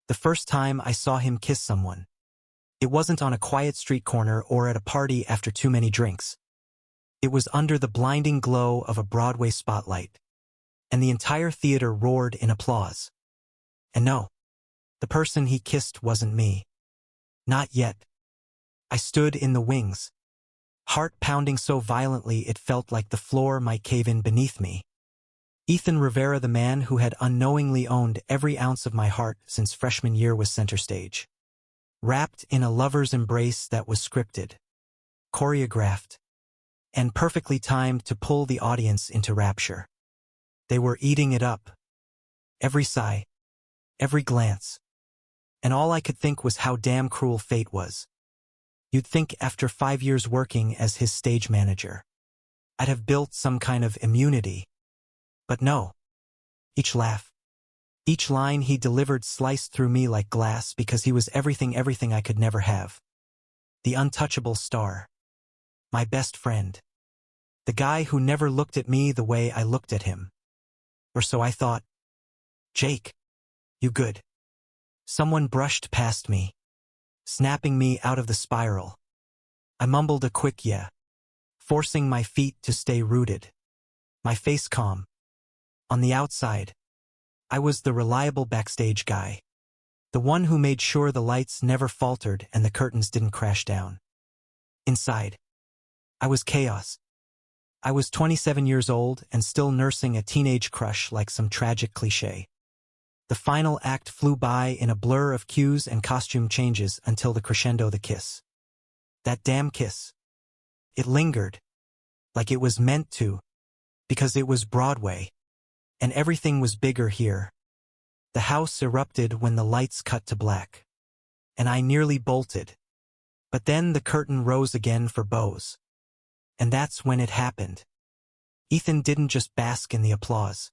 The first time I saw him kiss someone. It wasn't on a quiet street corner or at a party after too many drinks. It was under the blinding glow of a Broadway spotlight. And the entire theater roared in applause. And no, the person he kissed wasn't me. Not yet. I stood in the wings, heart pounding so violently it felt like the floor might cave in beneath me. Ethan Rivera, the man who had unknowingly owned every ounce of my heart since freshman year, was center stage. Wrapped in a lover's embrace that was scripted, choreographed, and perfectly timed to pull the audience into rapture. They were eating it up. Every sigh, every glance. And all I could think was how damn cruel fate was. You'd think after 5 years working as his stage manager, I'd have built some kind of immunity. But no. Each laugh, each line he delivered sliced through me like glass because he was everything I could never have. The untouchable star. My best friend. The guy who never looked at me the way I looked at him. Or so I thought. Jake. You good? Someone brushed past me, snapping me out of the spiral. I mumbled a quick yeah, forcing my feet to stay rooted. My face calm. On the outside, I was the reliable backstage guy. The one who made sure the lights never faltered and the curtains didn't crash down. Inside, I was chaos. I was 27 years old and still nursing a teenage crush like some tragic cliché. The final act flew by in a blur of cues and costume changes until the crescendo, the kiss. That damn kiss. It lingered, like it was meant to, because it was Broadway. And everything was bigger here. The house erupted when the lights cut to black. And I nearly bolted. But then the curtain rose again for bows. And that's when it happened. Ethan didn't just bask in the applause.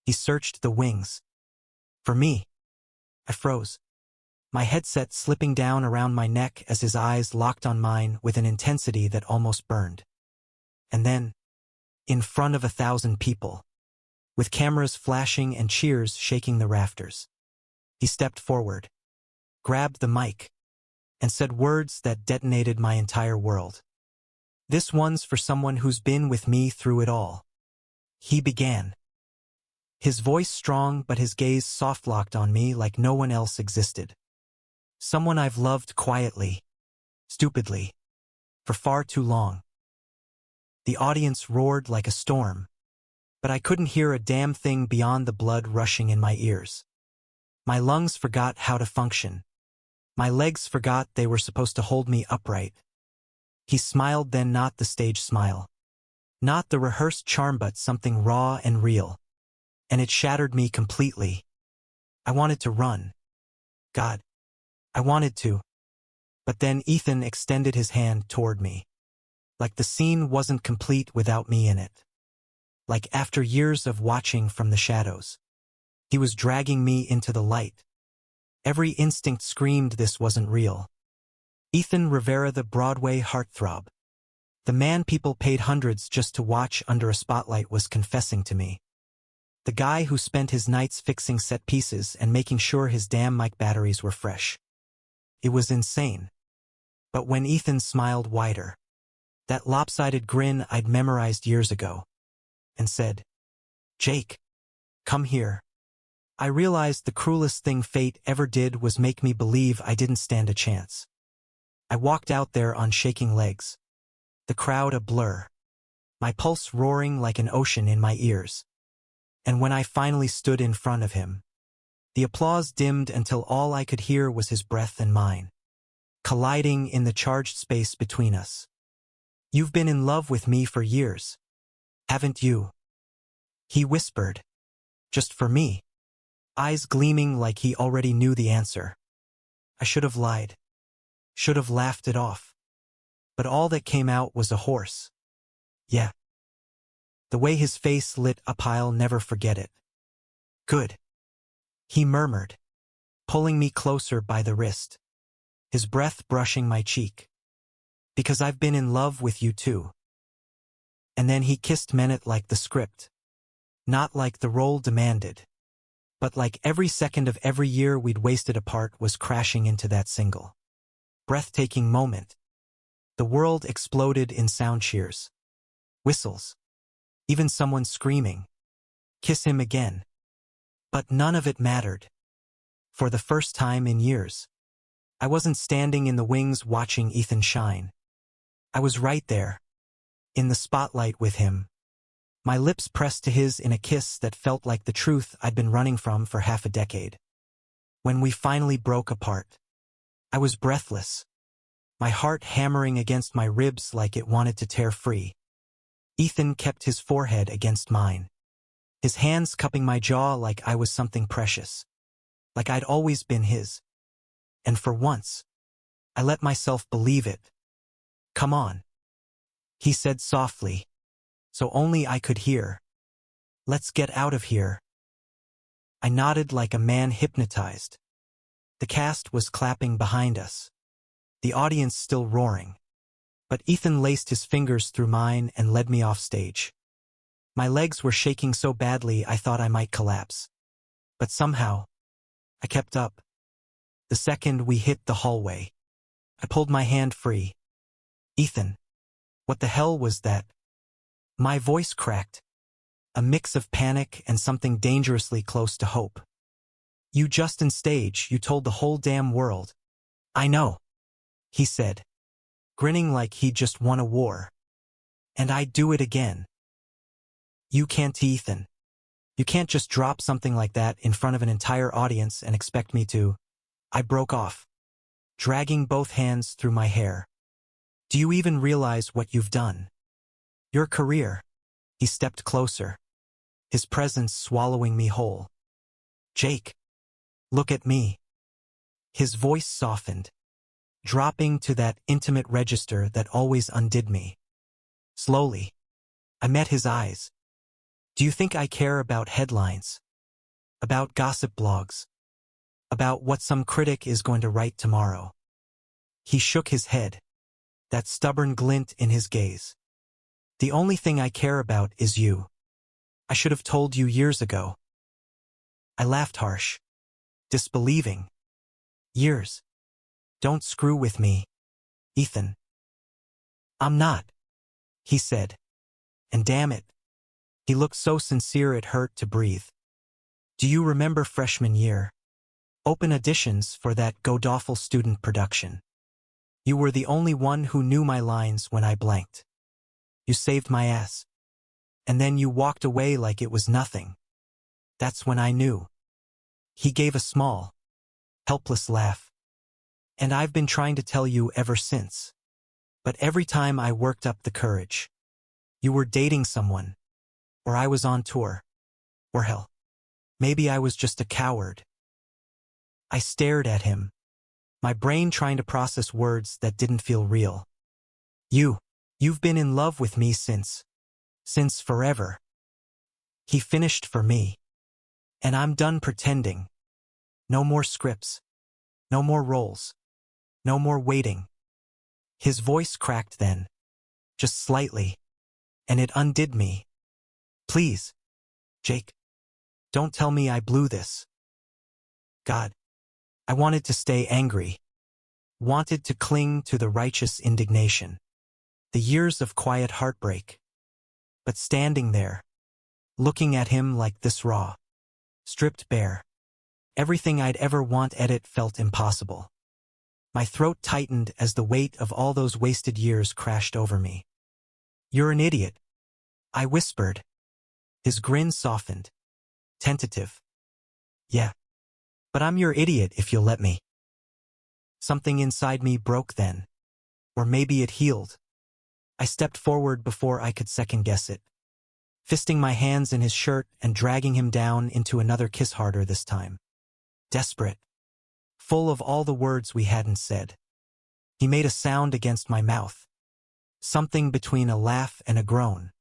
He searched the wings. For me. I froze. My headset slipping down around my neck as his eyes locked on mine with an intensity that almost burned. And then, in front of 1,000 people, with cameras flashing and cheers shaking the rafters, he stepped forward, grabbed the mic, and said words that detonated my entire world. This one's for someone who's been with me through it all. He began. His voice strong but his gaze soft-locked on me like no one else existed. Someone I've loved quietly, stupidly, for far too long. The audience roared like a storm, but I couldn't hear a damn thing beyond the blood rushing in my ears. My lungs forgot how to function. My legs forgot they were supposed to hold me upright. He smiled, then not the stage smile. Not the rehearsed charm, but something raw and real. And it shattered me completely. I wanted to run. God, I wanted to. But then Ethan extended his hand toward me. Like the scene wasn't complete without me in it. Like after years of watching from the shadows, he was dragging me into the light. Every instinct screamed this wasn't real. Ethan Rivera, the Broadway heartthrob. The man people paid hundreds just to watch under a spotlight, was confessing to me. The guy who spent his nights fixing set pieces and making sure his damn mic batteries were fresh. It was insane. But when Ethan smiled wider, that lopsided grin I'd memorized years ago, and said, "Jake, come here," I realized the cruelest thing fate ever did was make me believe I didn't stand a chance. I walked out there on shaking legs, the crowd a blur, my pulse roaring like an ocean in my ears. And when I finally stood in front of him, the applause dimmed until all I could hear was his breath and mine, colliding in the charged space between us. "You've been in love with me for years, haven't you?" He whispered, just for me, eyes gleaming like he already knew the answer. I should have lied, should have laughed it off. But all that came out was a hoarse, "Yeah." The way his face lit up, I'll never forget it. "Good," he murmured, pulling me closer by the wrist, his breath brushing my cheek. "Because I've been in love with you too." And then he kissed Menet like the script, not like the role demanded. But like every second of every year we'd wasted apart was crashing into that single, breathtaking moment. The world exploded in sound cheers, whistles, even someone screaming, "Kiss him again." But none of it mattered. For the first time in years, I wasn't standing in the wings watching Ethan shine. I was right there, in the spotlight with him, my lips pressed to his in a kiss that felt like the truth I'd been running from for half a decade. When we finally broke apart, I was breathless, my heart hammering against my ribs like it wanted to tear free. Ethan kept his forehead against mine, his hands cupping my jaw like I was something precious, like I'd always been his. And for once, I let myself believe it. "Come on," he said softly, so only I could hear. "Let's get out of here." I nodded like a man hypnotized. The cast was clapping behind us, the audience still roaring. But Ethan laced his fingers through mine and led me off stage. My legs were shaking so badly I thought I might collapse. But somehow, I kept up. The second we hit the hallway, I pulled my hand free. "Ethan, what the hell was that?" My voice cracked, a mix of panic and something dangerously close to hope. "You just on stage, you told the whole damn world." "I know," he said, grinning like he'd just won a war. "And I'd do it again." "You can't, Ethan. You can't just drop something like that in front of an entire audience and expect me to." I broke off, dragging both hands through my hair. "Do you even realize what you've done? Your career." He stepped closer, his presence swallowing me whole. "Jake, look at me." His voice softened, dropping to that intimate register that always undid me. Slowly, I met his eyes. "Do you think I care about headlines? About gossip blogs? About what some critic is going to write tomorrow?" He shook his head, that stubborn glint in his gaze. "The only thing I care about is you. I should have told you years ago." I laughed harsh, disbelieving. "Years? Don't screw with me, Ethan." "I'm not," he said. And damn it, he looked so sincere it hurt to breathe. "Do you remember freshman year? Open auditions for that god-awful student production. You were the only one who knew my lines when I blanked. You saved my ass. And then you walked away like it was nothing. That's when I knew." He gave a small, helpless laugh. "And I've been trying to tell you ever since. But every time I worked up the courage, you were dating someone, or I was on tour, or hell, maybe I was just a coward." I stared at him, my brain trying to process words that didn't feel real. You've been in love with me since forever." He finished for me. "And I'm done pretending. No more scripts. No more roles. No more waiting." His voice cracked then, just slightly, and it undid me. "Please, Jake, don't tell me I blew this." God, I wanted to stay angry, wanted to cling to the righteous indignation, the years of quiet heartbreak. But standing there, looking at him like this raw, stripped bare, everything I'd ever want at it felt impossible. My throat tightened as the weight of all those wasted years crashed over me. "You're an idiot," I whispered. His grin softened, tentative. "Yeah, but I'm your idiot if you'll let me." Something inside me broke then, or maybe it healed. I stepped forward before I could second-guess it, fisting my hands in his shirt and dragging him down into another kiss harder this time. Desperate, full of all the words we hadn't said. He made a sound against my mouth, something between a laugh and a groan,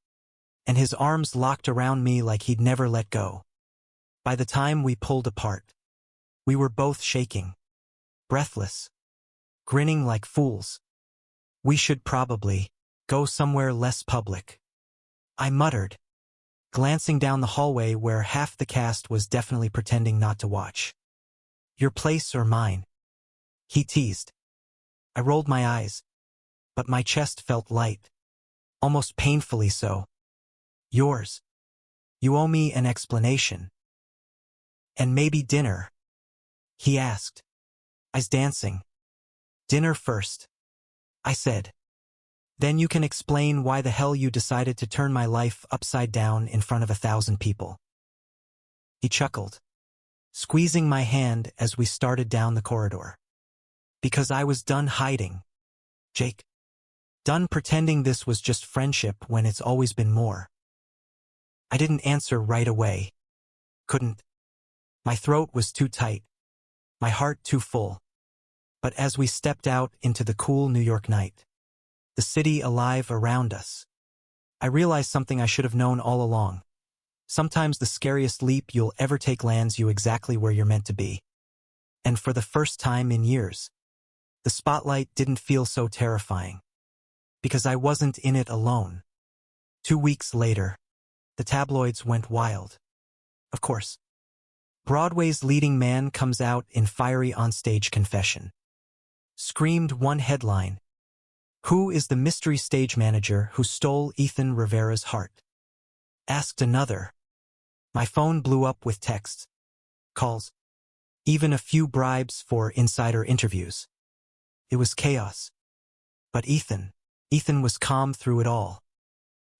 and his arms locked around me like he'd never let go. By the time we pulled apart, we were both shaking, breathless, grinning like fools. "We should probably go somewhere less public," I muttered, glancing down the hallway where half the cast was definitely pretending not to watch. Your place or mine? He teased. I rolled my eyes, but my chest felt light, almost painfully so. Yours. You owe me an explanation. And maybe dinner, he asked, eyes dancing. Dinner first, I said. Then you can explain why the hell you decided to turn my life upside down in front of 1,000 people. He chuckled, squeezing my hand as we started down the corridor. Because I was done hiding, Jake. Done pretending this was just friendship when it's always been more. I didn't answer right away. Couldn't. My throat was too tight, my heart too full. But as we stepped out into the cool New York night, the city alive around us, I realized something I should have known all along. Sometimes the scariest leap you'll ever take lands you exactly where you're meant to be. And for the first time in years, the spotlight didn't feel so terrifying. Because I wasn't in it alone. 2 weeks later, the tabloids went wild. Of course. Broadway's leading man comes out in fiery onstage confession. Screamed one headline. Who is the mystery stage manager who stole Ethan Rivera's heart? Asked another. My phone blew up with texts, calls, even a few bribes for insider interviews. It was chaos. But Ethan was calm through it all.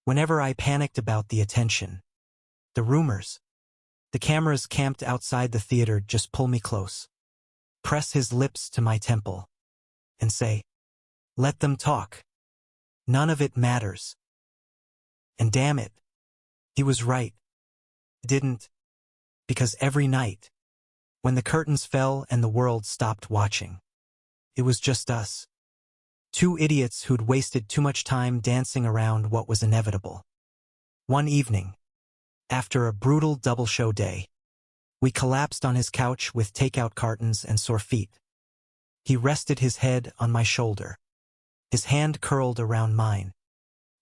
Whenever I panicked about the attention, the rumors, the cameras camped outside the theater just pull me close, press his lips to my temple, and say, let them talk. None of it matters. And damn it, he was right. It didn't. Because every night, when the curtains fell and the world stopped watching, it was just us. 2 idiots who'd wasted too much time dancing around what was inevitable. One evening, after a brutal double-show day, we collapsed on his couch with takeout cartons and sore feet. He rested his head on my shoulder, his hand curled around mine,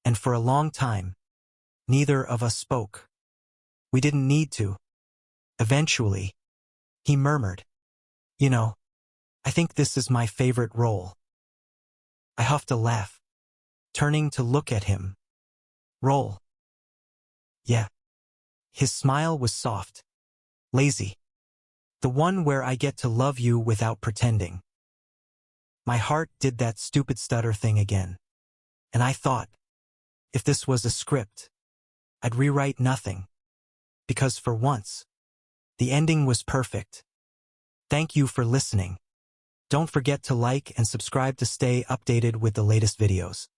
and for a long time, neither of us spoke. We didn't need to. Eventually, he murmured, you know, I think this is my favorite role. I huffed a laugh, turning to look at him. Role. Yeah. His smile was soft, lazy. The one where I get to love you without pretending. My heart did that stupid stutter thing again. And I thought, if this was a script, I'd rewrite nothing. Because for once, the ending was perfect. Thank you for listening. Don't forget to like and subscribe to stay updated with the latest videos.